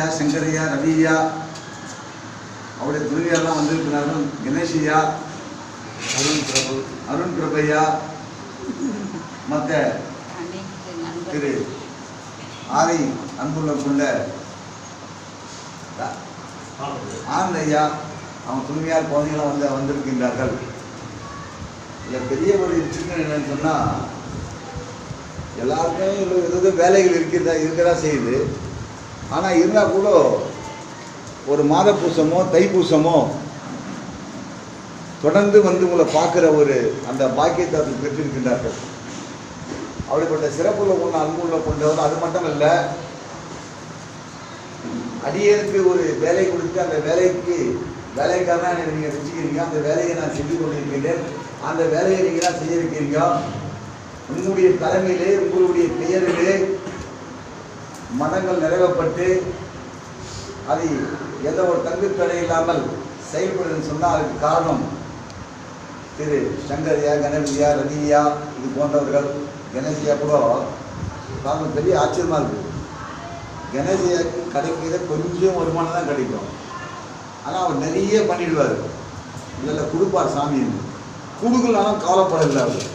கணபதியா, சங்கரையா, ரவியா, அவருடைய துணைவியாரெல்லாம் வந்திருக்கிறார்கள். கணேஷையா, அருண் பிரபையா, மற்ற திரு ஆரை அன்புள்ள கொண்ட ஆனந்தையா, அவன் துணைவியார் குழந்தைகளாம் வந்திருக்கின்றார்கள். இதில் பெரிய ஒரு சிக்கன் என்னன்னு சொன்னால், எல்லாருக்கும் ஏதோ வேலைகள் இருக்கதா செய்யுது. ஆனால் இருந்தால் கூட ஒரு மாத பூசமோ தைப்பூசமோ தொடர்ந்து உங்களை பார்க்குற ஒரு அந்த பாக்கியத்தை அவர்கள் பெற்றிருக்கின்றார்கள். அப்படிப்பட்ட சிறப்புள்ள கொண்ட அன்புள்ள கொண்டவர். அது மட்டும் இல்லை, அடியனுக்கு ஒரு வேலை கொடுத்து அந்த வேலைக்காக நீங்கள் வச்சுக்கிறீங்க. அந்த வேலையை நான் செஞ்சு கொண்டிருக்கிறேன். அந்த வேலையை நீங்கள் தான் செய்ய வைக்கிறீங்க. உங்களுடைய தலைமையிலே, உங்களுடைய பெயரிலே மதங்கள் நிறைவேற்றப்பட்டு அது எந்த ஒரு தங்கு தடை இல்லாமல் செயல்படுதுன்னு சொன்னால் அதுக்கு காரணம் திரு சங்கரையா, கணபதியா, ரவியா, இது போன்றவர்கள். கணேசியா கூட நாங்கள் பெரிய ஆச்சரியமாக இருக்குது. கணேசியாவுக்கு கிடைக்கிற கொஞ்சம் வருமானம் தான் கிடைக்கும். ஆனால் அவர் நிறைய பண்ணிடுவார். இல்லை கொடுப்பார் சாமி, கொடுக்கலாலும் கவலைப்படலை அவர்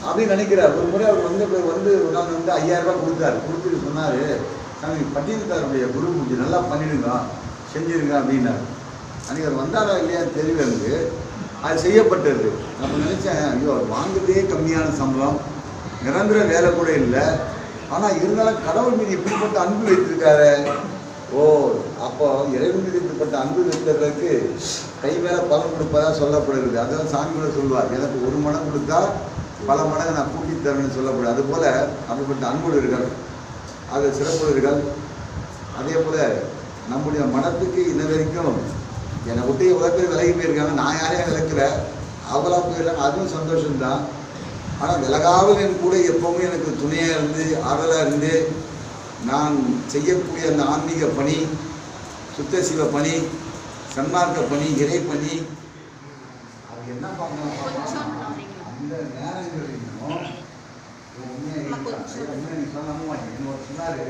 அப்படின்னு நினைக்கிறார். ஒரு முறை அவர் வந்து நாங்கள் 5000 ரூபாய் கொடுத்தாரு. கொடுத்துட்டு சொன்னார், சாமி பட்டியல்காரருடைய குரு பூஜை நல்லா பண்ணிடுங்க, செஞ்சிருங்க அப்படின்னாரு. அன்றைக்கி அவர் வந்தாரா இல்லையா தெரியல எனக்கு. அது செய்யப்பட்டது. அப்போ நினச்சேன், ஐயோ அவர் வாங்குறதே கம்மியான சம்பளம், நிரந்தர வேலை கூட இல்லை. ஆனால் இருந்தாலும் கடவுள் மீது இப்படிப்பட்ட அன்பு வைத்திருக்காரு. ஓ, அப்போ இறைவன் மீது இப்படிப்பட்ட அன்பு வைத்ததற்கு கை மேலே பலன் கொடுப்பதா சொல்லப்படுகிறது. அதுதான் சாமி கூட சொல்வார், எனக்கு 1 மடங்கு கொடுத்தா பல மடங்கு நான் கூட்டி தரேன்னு சொல்லப்படுது. அதுபோல் அப்படிப்பட்ட அன்புடையவர்கள், அது சிறப்புடையவர்கள். அதே போல் நம்முடைய மனத்துக்கு இன்ன வரைக்கும் என்னை விட்டு எவ்வளோ பேர் விலகி போயிருக்காங்க. நான் யாரையும் விளக்கல, அவங்களா போயிருக்காங்க, அதுவும் சந்தோஷம்தான். ஆனால் விலகாமல் என் கூட எப்போவுமே எனக்கு துணையாக இருந்து ஆதலாக இருந்து நான் செய்யக்கூடிய அந்த ஆன்மீக பணி, சுத்த சிவ பணி, சன்மார்க்க பணி, இறை பணி, அது என்ன பண்ணலாம் அந்த நேரங்களையும் சொன்னார். அவர் சொன்னார்,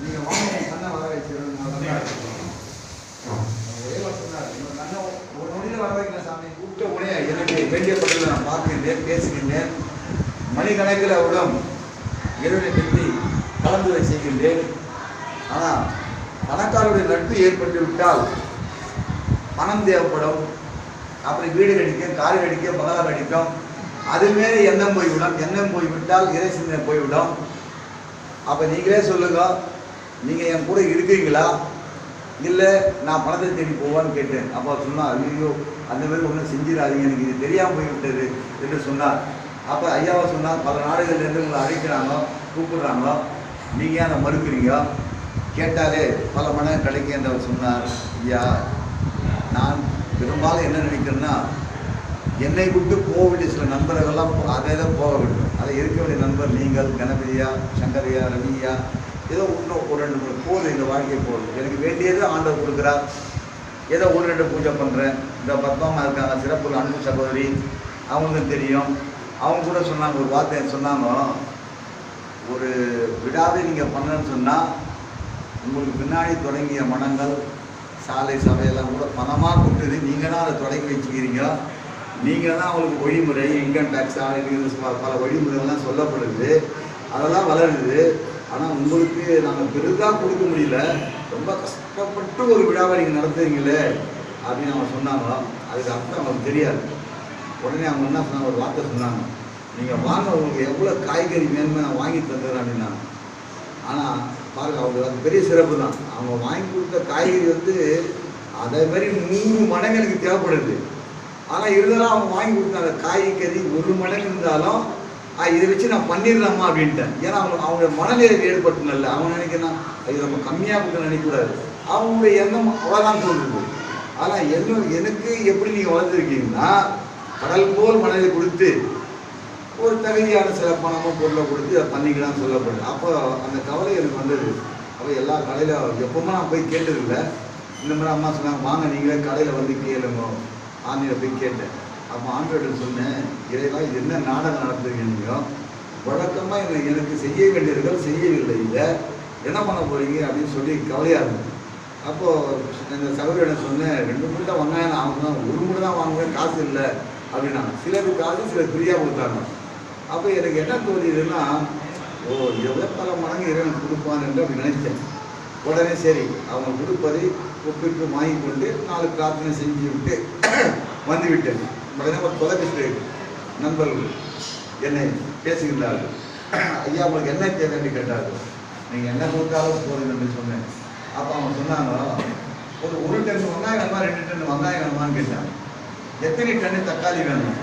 நீங்கள் வாங்க கண்ணை வர வச்சிருந்தார். ஒரு நொடியில் வர வைக்கிறேன் சாமி. கூப்பிட்ட உடனே எனக்கு வேண்டிய படத்தில் நான் பார்க்கின்றேன், பேசுகின்றேன். மணிக்கணக்கில் அவரிடம் இறைவனை பற்றி கலந்துரை செய்கின்றேன். ஆனால் பணக்காரருடைய நட்பு ஏற்பட்டு விட்டால் பணம் தேவைப்படும். அப்புறம் வீடு கடிக்கும், கார் கடிக்கும், பங்களா கடிக்கும். அதுமாரி எண்ணம் போய்விடும். எண்ணம் போய்விட்டால் இறை சிந்தனை போய்விடும். அப்போ நீங்களே சொல்லுங்க, நீங்கள் என் கூட இருக்கிறீங்களா, இல்லை நான் பணத்தை தேடி போவான்னு கேட்டேன். அப்போ சொன்னால், ஐயோ அந்த மாதிரி ஒன்றும் செஞ்சிடாதீங்க, எனக்கு இது தெரியாமல் போய்விட்டது என்று சொன்னார். அப்போ ஐயாவை சொன்னால், பல நாடுகள்லேருந்து உங்களை அழைக்கிறாங்க, கூப்பிடுறாங்க, நீங்கள் ஏன் அதை மறுக்கிறீங்க, கேட்டாலே பல மடங்கு கிடைக்கும் என்று அவர் சொன்னார். ஐயா, நான் பெரும்பாலும் என்ன நினைக்கிறேன்னா, என்னை விட்டு போக வேண்டிய சில நண்பர்கள்லாம் அதே தான் போக வேண்டும். அதை இருக்க வேண்டிய நண்பர் நீங்கள், கணபதியா, சங்கரையா, ரவியா, ஏதோ இன்னும் ஒரு 2 போதும். இந்த வாழ்க்கை போதும். எனக்கு வேண்டியது ஆண்டவர் கொடுக்குறார். ஏதோ 1-2 பூஜை பண்ணுறேன். இந்த பத்மாமா இருக்காங்க, சிறப்பு அன்பு சகோதரி, அவங்களுக்கும் தெரியும். அவங்க கூட சொன்னாங்க, ஒரு வார்த்தை சொன்னாங்க, ஒரு விடாது நீங்கள் பண்ணணும்னு சொன்னால் உங்களுக்கு பின்னாடி தொடங்கிய மனங்கள், சாலை சபையெல்லாம் கூட பணமாக கொடுத்தது நீங்கள் தான் அதை தொடங்கி வச்சுக்கிறீங்க. நீங்கள் தான் அவங்களுக்கு வழிமுறை, இன்கம் டேக்ஸ், பல வழிமுறைகள்லாம் சொல்லப்படுது, அதெல்லாம் வளருது. ஆனால் உங்களுக்கு நாங்கள் பெரிதாக கொடுக்க முடியல, ரொம்ப கஷ்டப்பட்டு ஒரு விழாவை நீங்கள் நடத்துறீங்களே அப்படின்னு அவங்க சொன்னாங்க. அதுக்கு அர்த்தம் அவங்களுக்கு தெரியாது. உடனே அவங்க என்ன சொன்னாங்க, ஒரு வார்த்தை சொன்னாங்க, நீங்கள் வாங்க, உங்களுக்கு எவ்வளோ காய்கறி வேணுமே நான் வாங்கி தந்துடுறேன் அப்படின்னாங்க. ஆனால் பாருங்கள், அவங்க அது பெரிய சிறப்பு தான். அவங்க வாங்கி கொடுத்த காய்கறி அதே மாதிரி 100 மடங்கு எனக்கு தேவைப்படுது. ஆனால் இருந்தாலும் அவங்க வாங்கி கொடுத்த அந்த காய்கறி 1 மடங்கு இருந்தாலும் இதை வச்சு நான் பண்ணிடலாமா அப்படின்ட்டேன். ஏன்னா அவங்க மனநிலை ஏற்பட்டுனல்ல, அவங்க நினைக்கிறேன் இது நம்ம கம்மியாக கொடுக்க நினைக்கக்கூடாது. அவங்களுடைய எண்ணம் அவ்வளோதான் தோன்றுது. ஆனால் எனக்கு எப்படி நீங்கள் வளர்த்துருக்கீங்கன்னா, கடல் போல் மனதை கொடுத்து ஒரு தகுதியான சில பணமோ பொருளை கொடுத்து அதை பண்ணிக்கலாம்னு சொல்லப்படுது. அப்போ அந்த கவலை எனக்கு வந்தது. அப்போ எல்லா கடையில் எப்பவுமே நான் போய் கேட்டதில்லை. இந்த மாதிரி அம்மா சொன்னாங்க, வாங்க நீங்களே கடையில் வந்து கேளுங்க. ஆன்லைனில் போய் கேட்டேன். அப்போ ஆண்ட்ராய்டில் சொன்னேன், இறைவா இது என்ன நாடகம் நடத்துறீங்க, நீங்கள் வழக்கமாக எனக்கு செய்ய வேண்டியவர்கள் செய்யவில்லை, இல்லை என்ன பண்ண போகிறீங்க அப்படின்னு சொல்லி கவலையாக இருந்தது. அப்போது இந்த சகோதரனை சொன்னேன், 2 மூட்டை வெங்காயம் ஆகணும், 1 மூட்டை தான் வாங்குவேன், காசு இல்லை அப்படின்னா. சிலருக்கு காசு, சிலர் ஃப்ரீயாக கொடுத்தாங்க. அப்போ எனக்கு என்ன தோணியதுன்னா, ஓ எவ்வளோ பல மடங்கு இறைவன் கொடுப்பான் என்று அப்படி நினைச்சேன். உடனே சரி அவங்க கொடுப்பதை ஒப்பிட்டு வாங்கி கொண்டு 4 பிரார்த்தனை செஞ்சு விட்டு வந்துவிட்டேன். உடனே ஒரு தொலைபேசி நண்பர்கள் என்னை பேசுகின்றார்கள். ஐயா உங்களுக்கு என்ன தேவைன்னு கேட்டார்கள். நீங்கள் என்ன கொடுத்தாலும் போதும் என்று சொன்னேன். அப்போ அவங்க சொன்னாங்க, ஒரு டன் வெங்காயம் வேணுமா, 2 டன் வெங்காயம் வேணுமான்னு கேட்டாங்க. எத்தனை டன்னு தக்காளி வேணும்?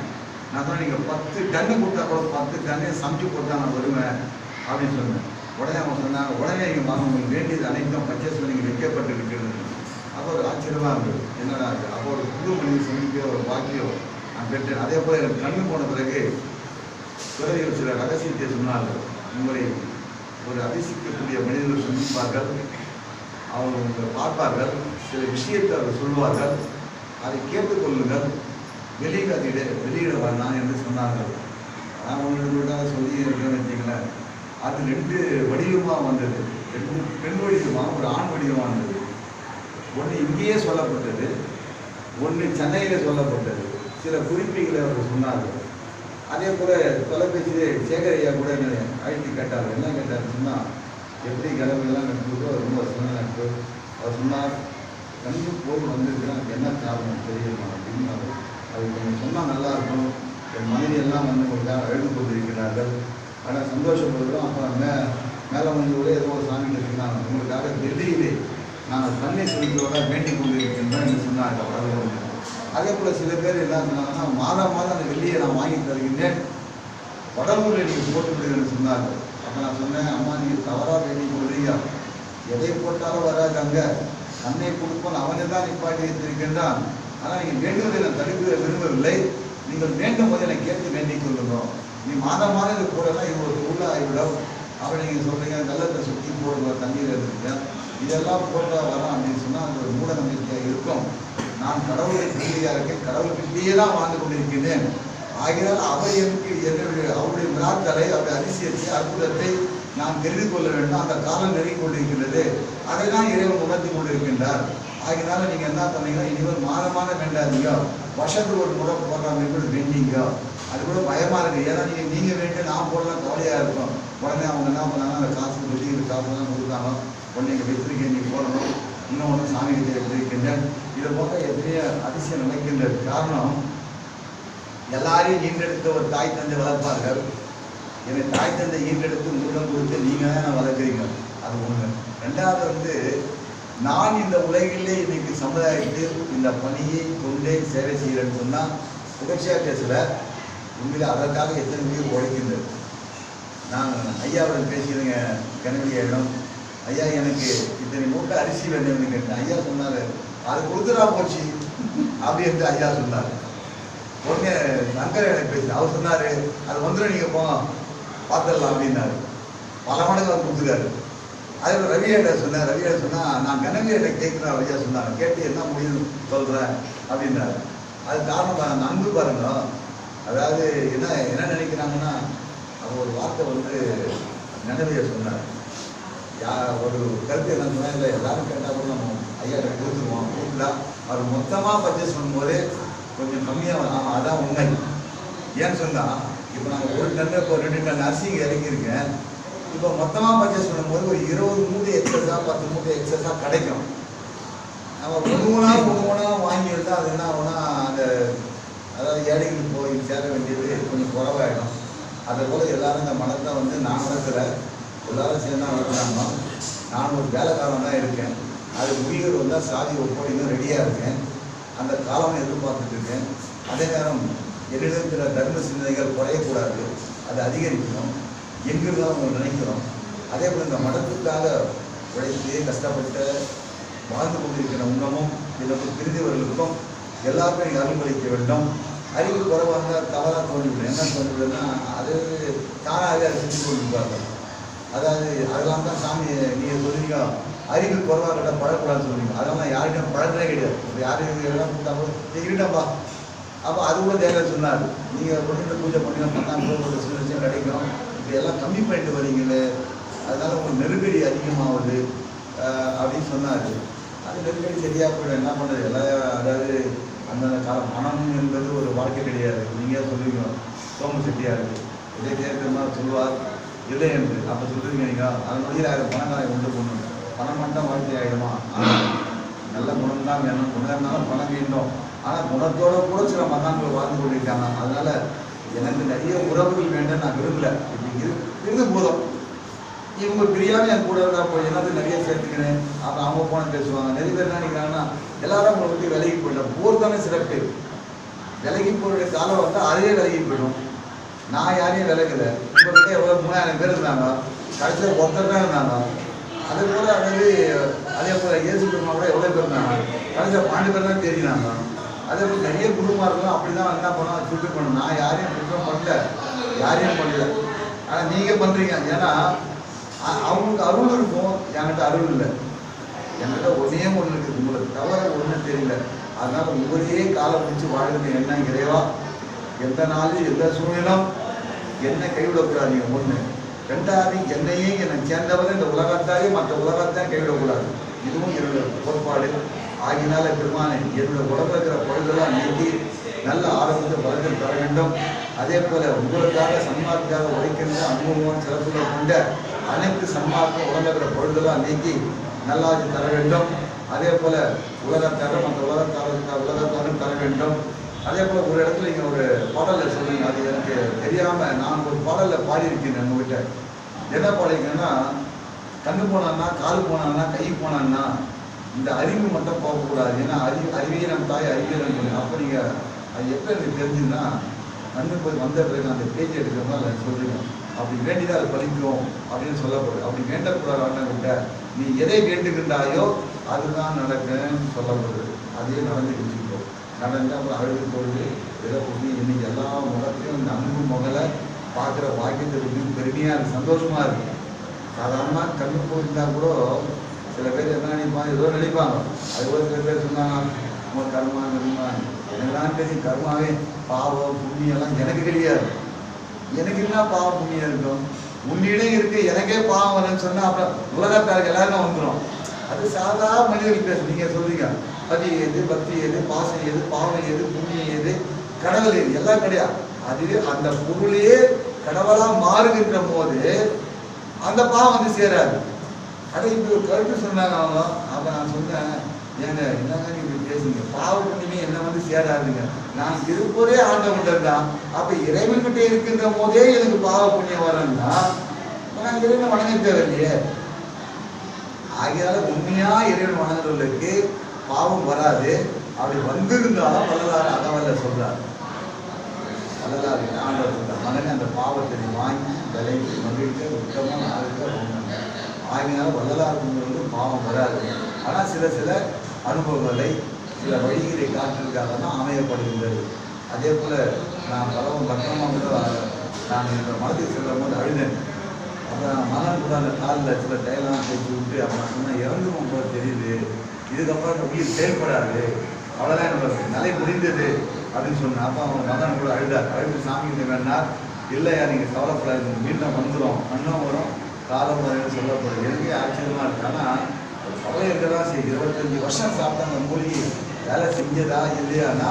நான் சொன்னேன், நீங்கள் 10 டன்னு கொடுத்தா கூட 10 டன்னு சமைச்சு கொடுத்தா நான் வருவேன் அப்படின்னு சொன்னேன். உடனே அவங்க சொன்னாங்க, உடனே நீங்கள் வாங்க, உங்களுக்கு வேண்டியது அனைத்தும் பர்ச்சேஸ் பண்ணி வைக்கப்பட்டு இருக்கிறது. அப்போ ஒரு ஆச்சரியமாக இருந்தது. என்னடா அப்போ ஒரு புது மனித சந்திக்க ஒரு பாக்கியம் நான் பெற்றேன். அதே போல் எனக்கு கண்ணு போன பிறகு துறையில் சில ரகசியத்தை சொன்னார்கள். உங்களை ஒரு அதிசயிக்கக்கூடிய மனிதர்கள் சந்திப்பார்கள், அவங்க உங்களை பார்ப்பார்கள், சில விஷயத்தை அவர் சொல்வார்கள், அதை கேட்டுக்கொள்ளுங்கள், வெளியிட வேண்டாம் என்று சொன்னார்கள். நான் ஒன்று சொல்லி இருக்கேன்னு வச்சிங்களேன். அது 2 வடிவமாக வந்தது, 2 பெண் வடிவமாக, ஒரு ஆண் வடிவமாக வந்தது. ஒன்று இங்கேயே சொல்லப்பட்டது, ஒன்று சென்னையில் சொல்லப்பட்டது. சில குறிப்புகளை அவர் சொன்னார்கள். அதே போல் தொலைபேசியிலே சேகர் ஐயா கூட என்ன அழைத்து கேட்டார். என்ன கேட்டார் சொன்னால், எப்படி கிளம்பெல்லாம் நட்புக்கோ ரொம்ப சொன்ன நட்பு. அவர் சொன்னார், கண்ணு போய் வந்திருக்குன்னா என்ன காரணம் தெரியுமா அப்படின்னு. அது கொஞ்சம் சொன்னால் நல்லாயிருக்கும். என் மனைவி எல்லாம் வந்து உங்களுக்காக அழுது கொண்டிருக்கிறார்கள், ஆனால் சந்தோஷப்படுகிறோம். அப்புறம் மேலே வந்து கூட ஏதோ ஒரு சாமிகள் சொன்னாங்க, உங்களுக்காக டெல்லியிலே நாங்கள் தண்ணீர் செலுத்தோட வேண்டிக் கொண்டிருக்கின்றோம் என்று சொன்னாங்க. அதே போல் சில பேர் என்ன சொன்னாங்கன்னா, மாதம் அந்த வெள்ளியை நான் வாங்கி தருகின்றேன், வடலூரில் நீங்கள் போட்டு விடுங்கன்னு சொன்னார்கள். அப்போ நான் சொன்னேன், அம்மா நீங்கள் தவறாக வேண்டிக் கொள்றீங்க, எதை போட்டாலும் வராது, அங்கே அன்னை கொடுப்போம் அவனை தான் நிப்பாட்டி வைத்திருக்கின்றான். ஆனால் நீங்கள் வேண்டுவதை நான் தடுக்க விரும்பவில்லை, நீங்கள் வேண்டும் போது என்னை கேட்டு வேண்டிக் கொள்ளுகிறோம். நீ மாதம் இது போடலாம், இது ஒரு உள்ள ஆகிவிடும். அவரை நீங்கள் சொல்கிறீங்க வெள்ளத்தை சுற்றி போடுற தண்ணீர் இருக்குங்க, இதெல்லாம் போட்டால் வரோம் அப்படின்னு சொன்னால் அது ஒரு மூட நம்பிக்கையாக இருக்கும். நான் கடவுளை பிள்ளையாக இருக்கேன், கடவுள் பிள்ளையே தான் வாழ்ந்து கொண்டிருக்கிறேன். ஆகினால் அவர் எனக்கு அவருடைய விழாக்களை, அவருடைய அதிசயத்தை, அற்புதத்தை நாம் தெரிந்து கொள்ள வேண்டும். அந்த காலம் நெருங்கி கொண்டிருக்கின்றது, அதை தான் இறைவன் உணர்த்தி கொண்டிருக்கின்றார். ஆகினால நீங்கள் என்ன பண்ணீங்கன்னா, இனிமேல் மாதமான வேண்டாதீங்க, வருஷத்துக்கு ஒரு முறை போடுறாங்க கூட வேண்டிங்க. அது கூட பயமாக இருக்குது. ஏன்னா நீங்கள் வேண்டிய நான் போடலாம் கவலையாக இருக்கும். உடனே அவங்க என்ன பண்ணாங்க, அந்த காசு வெட்டிக்கிட்டு காசுலாம் கொடுத்தாங்க. உடனே நீங்கள் வச்சிருக்கேன், நீங்கள் போடணும், இன்னொன்று சாமி கிட்டே எடுத்திருக்கின்றேன். இதை போக எத்தனையோ அதிசயம் நடக்கின்றது. காரணம், எல்லாரையும் ஈன்றெடுத்த ஒரு தாய் தந்தை வளர்ப்பார்கள். என்னை தாய் தந்தை ஈன்றெடுத்து உங்களிடம் கொடுத்து நீங்கள் தான் வளர்க்குறீங்க, அது ஒன்று. 2வது வந்து, நான் இந்த உலகிலே இன்னைக்கு சமுதாயத்தில் இந்த பணியை கொண்டே சேவை செய்கிறேன்னு சொன்னால் புகழ்ச்சியாக பேசல, உண்மையிலே அதற்காக எத்தனை உயிர் உழைக்கின்றது. நான் ஐயாவுடன் பேசிடுங்க கிணவியிடம், ஐயா எனக்கு இத்தனை மூட்டை அரிசி வேணும்னு கேட்டேன். ஐயா சொன்னார், அது கொடுத்துடா போச்சு அப்படின்ட்டு ஐயா சொன்னார். உடனே சங்கர் எனக்கு பேசி அவர் சொன்னார், அது வந்துடும், நீங்கள் போங்க பார்த்துடலாம் அப்படின்னாரு. பல மடங்கு அவர் கொடுத்துருக்காரு. அதே போல் ரவியிட சொன்னார். ரவியிட சொன்னால், நான் கனவியிட கேட்குறேன். ஐயா சொன்னார், கேட்டு என்ன முடியும்னு சொல்கிறேன் அப்படின்னாரு. அது காரணம் அன்பு பாருங்க. அதாவது என்ன நினைக்கிறாங்கன்னா, அவர் ஒரு வார்த்தை வந்து நினைவைய சொன்னார். ஒரு கருத்து என்ன சொன்னால், இல்லை எல்லாரும் கேட்டால் கூட நம்ம ஐயா கொடுத்துருவோம், கொடுக்கல அவர் மொத்தமாக பர்ச்சேஸ் பண்ணும்போது கொஞ்சம் கம்மியாக வரும். அதான் உண்மை. ஏன்னு சொன்னால், இப்போ நாங்கள் 1 டன் இப்போ 2 டன் அரிசி இங்கே இறங்கியிருக்கேன். இப்போ மொத்தமாக பர்ச்சேஸ் பண்ணும்போது ஒரு 20 மூட்டை எக்ஸஸாக 10 மூட்டை எக்ஸஸாக கிடைக்கும். நம்ம ஒன்று வாங்கி எடுத்தால் அது என்ன ஆகுனா, அந்த அதாவது ஏழைகளுக்கு போய் சேர வேண்டியது கொஞ்சம் குறவாயிடும். அதை போல் எல்லாரும் இந்த மனத்தை வந்து நான் வளர்க்குற எல்லாரும் சேர்ந்து தான் வளர்க்குறாங்க. நான் ஒரு வேலைக்காரன் தான் இருக்கேன். அது உயிர் வந்தால் சாதி ஒப்படைக்கும் ரெடியாக இருக்கேன். அந்த காலம் எதிர்பார்த்துட்டு இருக்கேன். அதே நேரம் என்னிடத்துல தர்ம சிந்தனைகள் குறையக்கூடாது, அது அதிகரிக்கணும் எங்கிருந்து அவங்க நினைக்கிறோம். அதே போல் இந்த மடத்துக்காக உழைத்து கஷ்டப்பட்டு வாழ்ந்து கொண்டிருக்கிற உணவும் இதற்கு பிரிந்தவர்களுக்கும் எல்லாருக்கும் நீங்கள் அருள்பளிக்க வேண்டும். அறிவு குறைவாக இருந்தால் தவறாக தோன்றிவிடும். என்ன தோன்றிவிடுன்னா, அது தானாகவே அதை செஞ்சு கொண்டிருப்பார்கள். அதாவது அதெல்லாம் தான் சாமி நீங்கள் சொல்லுவீங்க, அறிவு குறைவாக கிட்ட பழக்கூடாதுன்னு சொல்லுவீங்க. அதெல்லாம் யாருக்கும் பழக்கவே கிடையாது. இப்போ யாரும் எல்லாம் கூட்டாமல் இருக்கட்டப்பா, அப்போ அது கூட தேவையாக சொன்னார். நீங்கள் கொண்டு பூஜை பண்ணிங்க 10,000 ரூபாய் ஒரு சில விஷயம் கிடைக்கும். இப்போ எல்லாம் கம்மி பண்ணிட்டு வரீங்களே, அதனால உங்களுக்கு நெருக்கடி அதிகமாகுது அப்படின்னு சொன்னார். அது நெருக்கடி சரியாக போயிடும். என்ன பண்ணுறது எல்லாம், அதாவது அந்தந்த காலம் பணம் என்பது ஒரு வாழ்க்கை கிடையாது. நீங்கள் சொல்லுவீங்க சோம செட்டியார் இதே கேட்குற சொல்லுவார் இல்லை என்று. அப்போ சொல்லுவீங்க நீங்கள் அது முடியாது பணக்காரை கொண்டு போகணும், பணம் மட்டும் வாழ்க்கை ஆகிடுமா? நல்ல குணம் தான் வேணும், குணம்னாலும் பணம் வேண்டும். ஆனால் குணத்தோட கூட சில மகான்கள் வாழ்ந்து கொண்டிருக்காங்க. அதனால எனக்கு நிறைய உறவுகள் வேண்டும் நான் விரும்பல. இப்படி இருந்து போதும். இவங்க பிரியாம என் கூட இருந்தால் போய் எல்லாத்தையும் நிறைய சேர்த்துக்கிறேன். அப்புறம் அவங்க போன பேசுவாங்க. நிறைய பேர் என்ன நினைக்கிறாங்கன்னா எல்லாரும் உங்களை விட்டு விலகி போயிட்டோம். போர் தானே சிறப்பு. விலகி போகிற காலம் வந்து அதே விலகி போயிடும். நான் யாரையும் விலகலை. உங்கள்கிட்ட எவ்வளோ 3000 பேர் இருந்தாங்க, கடைசியில் ஒருத்தர் தான் இருந்தாங்க. அதே போல் அதே போல் இயேசு பெருமா கூட எவ்வளோ பேர் இருந்தாங்க, கடைசியில் 12 பேர் தான் தெரிஞ்சினாங்க. அதே போல் நிறைய குடும்பம் இருக்கும். அப்படி தான் என்ன பண்ணோம், சுற்றி பண்ணணும். நான் யாரையும் குற்றம் பண்ணல, யாரையும் பண்ணல. ஆனால் நீங்கள் பண்ணுறீங்க. ஏன்னா அவங்களுக்கு அருள் இருக்கும், என்கிட்ட அருள் இல்லை. என்கிட்ட ஒன்றே ஒன்று இருக்குது, உங்களுக்கு தவிர ஒன்றும் தெரியல. அதனால் உங்களையே காலம் முடிச்சு வாழ்கிறது என்ன இறைவா, எந்த நாளும் எந்த சூழ்நிலும் என்னை கைவிடக்கூடாது. ஒன்று. ரெண்டாவது, என்னையே என்னை சேர்ந்தவரை இந்த உலகத்தாலே மற்ற உலகத்தான் கைவிடக்கூடாது. இதுவும் என்னுடைய கோட்பாடு. ஆகினால பெருமானை என்னுடைய உடம்புல இருக்கிற பொழுதெல்லாம் நீக்கி நல்ல ஆரோக்கியத்தை பலத்தில் தர வேண்டும். அதே போல உங்களுக்காக சன்மார்க்காக உழைக்கின்ற அனுபவம் சிறப்புகள் கொண்ட அனைத்து சன்மார்க்கும் உடம்புல இருக்கிற பொழுதெல்லாம் நீக்கி நல்லாட்சி தர வேண்டும். அதே போல உலகத்தார மற்ற உலகத்தாரும் தர வேண்டும். அதே போல் ஒரு இடத்துல இங்கே ஒரு பாடலில் சொல்லுங்க, அது எனக்கு தெரியாமல் நான் ஒரு பாடலில் பாடியிருக்கேன். நம்மகிட்ட என்ன பாடிருக்கேன்னா, கண்ணு போனான்னா, கால் போனான்னா, கை போனான்னா இந்த அறிவு மட்டும் போகக்கூடாது. ஏன்னா அறிவியை நம்ம தாய் அறிவியை நம்ம. அப்போ நீங்கள் அது எப்போ எனக்கு தெரிஞ்சுன்னா, கண்ணு போய் வந்த பிறகு அந்த பேஜ் எடுக்கிற மாதிரி சொல்லுங்க. அப்படி வேண்டிதான் அது பலிக்கும் அப்படின்னு சொல்லப்படுது. அப்படி வேண்டக்கூடாது. அண்ணன்கிட்ட நீ எதை வேண்டுகின்றாயோ அதுதான் நடக்குன்னு சொல்லப்படுது. அதே நடந்து வச்சுக்கோ. நடந்து அப்புறம் அழுது பொழுது இதை பொண்ணு இன்னைக்கு எல்லா முகத்தையும் இந்த அன்பு முகலை பார்க்குற பாக்கியத்தை ரொம்ப பெருமையாக இருக்குது, சந்தோஷமாக இருக்குது. சாதாரணமாக கண்ணு போயிருந்தால் கூட சில பேர் என்ன நினைப்பாங்க, ஏதோ நினைப்பாங்க. அதுபோல் சில பேர் சொன்னாங்க உங்க கர்மா கர்மா. எனக்குலாம் தெரியும் கர்மாவே பாவம் புண்ணியெல்லாம் எனக்கு கிடையாது. எனக்கு என்ன பாவம் புண்ணியம் இருக்கும்? உன்னிடம் இருக்கு, எனக்கே பாவம் வரும்னு சொன்னால் அப்புறம் உலகத்தாருக்கு எல்லாருக்கும் வந்துடும். அது சாதாரண மனிதர்கள் பேச. நீங்கள் சொல்றீங்க பதி எது, பக்தி எது, பாசம் எது, பாவம் எது, புண்ணியம் எது, கடவுள் எது, எல்லாம் கிடையாது. அதுவே அந்த பொருளையே கடவுளாக மாறுகின்ற போது அந்த பாவம் வந்து சேராது. அதை இப்படி ஒரு கருத்து சொன்னாங்க அவங்க. அப்போ நான் சொன்னேன், ஏங்க என்னங்க நீங்கள் பேசுங்க, பாவ புண்ணியமே என்ன வந்து சேராதுங்க. நான் இருப்பதே ஆண்டவன்கிட்ட தான். அப்போ இறைவன்கிட்ட இருக்கின்ற போதே எனக்கு பாவ புண்ணியம் வரணும்னா நான் இறைவன் வணங்க தேவையில்லையே. ஆகையால உண்மையா இறைவன் வணங்குறவர்களுக்கு பாவம் வராது. அப்படி வந்திருந்தாலும் வள்ளலார் அகவல்ல சொல்றார். வள்ளலார் ஆண்டவர் சொல்றார், மகனே அந்த பாவத்தை வாங்கி விலைக்கு மகிழ்க்க உத்தமம் ஆளுக்க. ஆகினால வள்ளலார் வந்து பாவம் வராது. ஆனால் சில அனுபவங்களை சில வழிகளை காட்டுறதுக்காக தான் அமையப்படுகின்றது. அதே போல் நான் பலவும் பத்திரமாக கூட நான் இந்த மனத்துக்கு செல்லும் போது அழுதேன். அப்புறம் மகன் கூட அந்த காலில் சில டைலாம் பேசி விட்டு அப்புறம் சொன்னால் இறந்துவோம் போல தெரியுது, இதுக்கப்புறம் அந்த உயிர் செயல்படாது, அவ்வளோதான் நம்ம நிலை முடிந்தது அப்படின்னு சொன்னேன். அப்போ அவன் மகன் கூட அழுதார். அழுது சாமி வேணார். இல்லையா நீங்கள் கவலைப்படாது, மீண்டும் வந்துடும், மண்ணும் வரும், காலம் வரும் சொல்லப்படுது. எனக்கே ஆச்சரியமாக இருக்கு. ஆனால் கவலை இருக்கதான் சரி. 25 வருஷம் சாப்பிட்ட அந்த மூலிகை வேலை செஞ்சதா இல்லையானா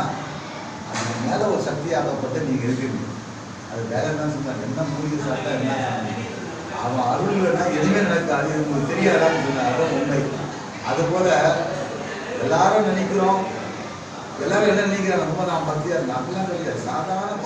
அது மேலே ஒரு சக்தியாகப்பட்ட நீங்கள் இருக்குங்க. அது வேலை தான் சொன்னாங்க. என்ன மூலிகை சாப்பிட்டா என்ன சொன்னாங்க, அவன் அருள்னா எதுவுமே நடக்காது, உங்களுக்கு தெரியாதான்னு சொன்னாங்க. அதான் உண்மை. அதுபோல் எல்லாரும் நினைக்கிறோம், எல்லாரும் என்ன நினைக்கிறாங்க, ரொம்ப நான் பக்தியாக இருக்கேன். அப்படிலாம் கிடையாது. சாதாரண